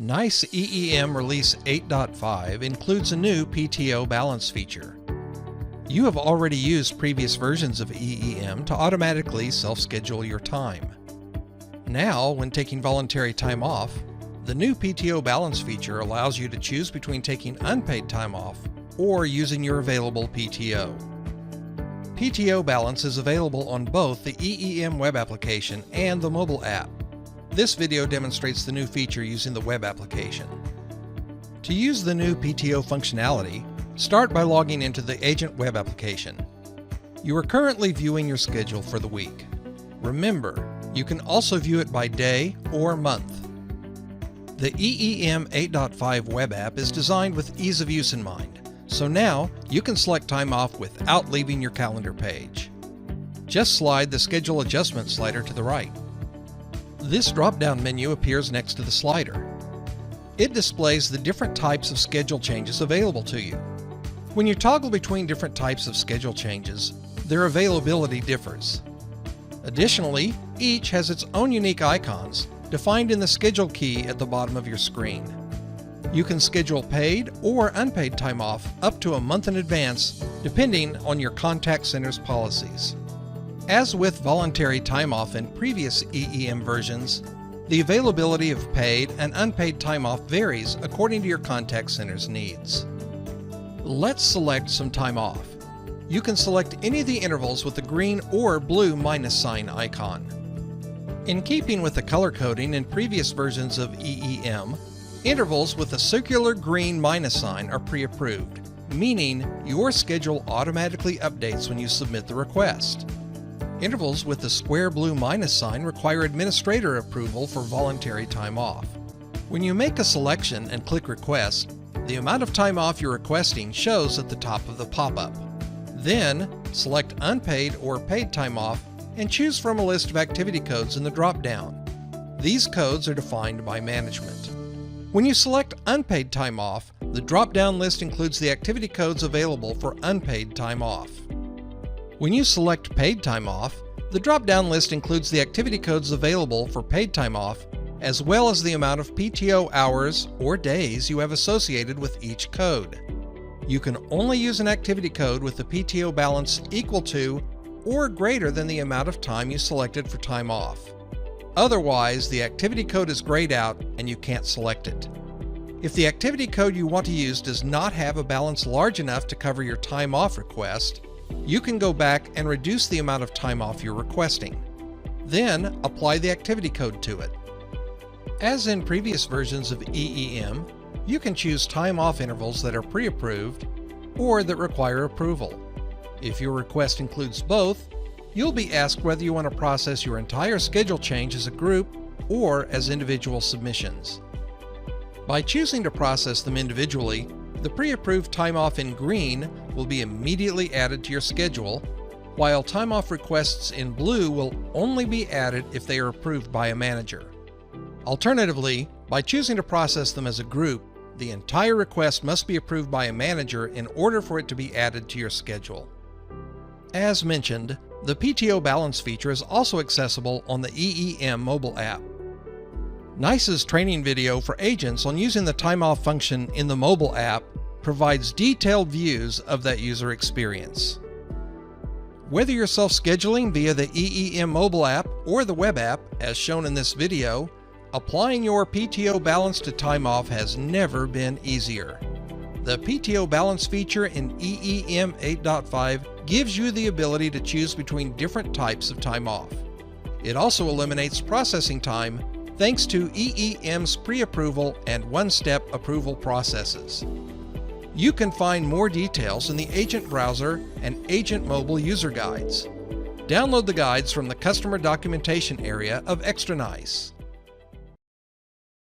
NICE EEM Release 8.5 includes a new PTO Balance feature. You have already used previous versions of EEM to automatically self-schedule your time. Now, when taking voluntary time off, the new PTO Balance feature allows you to choose between taking unpaid time off or using your available PTO. PTO Balance is available on both the EEM web application and the mobile app. This video demonstrates the new feature using the web application. To use the new PTO functionality, start by logging into the Agent web application. You are currently viewing your schedule for the week. Remember, you can also view it by day or month. The EEM 8.5 web app is designed with ease of use in mind, so now you can select time off without leaving your calendar page. Just slide the Schedule Adjustment slider to the right. This drop-down menu appears next to the slider. It displays the different types of schedule changes available to you. When you toggle between different types of schedule changes, their availability differs. Additionally, each has its own unique icons, defined in the Schedule key at the bottom of your screen. You can schedule paid or unpaid time off up to a month in advance, depending on your contact center's policies. As with voluntary time off in previous EEM versions, the availability of paid and unpaid time off varies according to your contact center's needs. Let's select some time off. You can select any of the intervals with the green or blue minus sign icon. In keeping with the color coding in previous versions of EEM, intervals with a circular green minus sign are pre-approved, meaning your schedule automatically updates when you submit the request. Intervals with the square blue minus sign require administrator approval for voluntary time off. When you make a selection and click Request, the amount of time off you're requesting shows at the top of the pop-up. Then, select Unpaid or Paid Time Off and choose from a list of activity codes in the drop-down. These codes are defined by management. When you select Unpaid Time Off, the drop-down list includes the activity codes available for unpaid time off. When you select Paid Time Off, the drop-down list includes the activity codes available for paid time off, as well as the amount of PTO hours or days you have associated with each code. You can only use an activity code with the PTO balance equal to or greater than the amount of time you selected for time off. Otherwise, the activity code is grayed out and you can't select it. If the activity code you want to use does not have a balance large enough to cover your time off request, you can go back and reduce the amount of time off you're requesting. Then apply the activity code to it. As in previous versions of EEM, you can choose time off intervals that are pre-approved or that require approval. If your request includes both, you'll be asked whether you want to process your entire schedule change as a group or as individual submissions. By choosing to process them individually, the pre-approved time off in green will be immediately added to your schedule, while time off requests in blue will only be added if they are approved by a manager. Alternatively, by choosing to process them as a group, the entire request must be approved by a manager in order for it to be added to your schedule. As mentioned, the PTO Balance feature is also accessible on the EEM mobile app. NICE's training video for agents on using the time off function in the mobile app provides detailed views of that user experience. Whether you're self-scheduling via the EEM mobile app or the web app, as shown in this video, applying your PTO Balance to time off has never been easier. The PTO Balance feature in EEM 8.5 gives you the ability to choose between different types of time off. It also eliminates processing time thanks to EEM's pre-approval and one-step approval processes. You can find more details in the Agent browser and Agent mobile user guides. Download the guides from the customer documentation area of Extra NICE.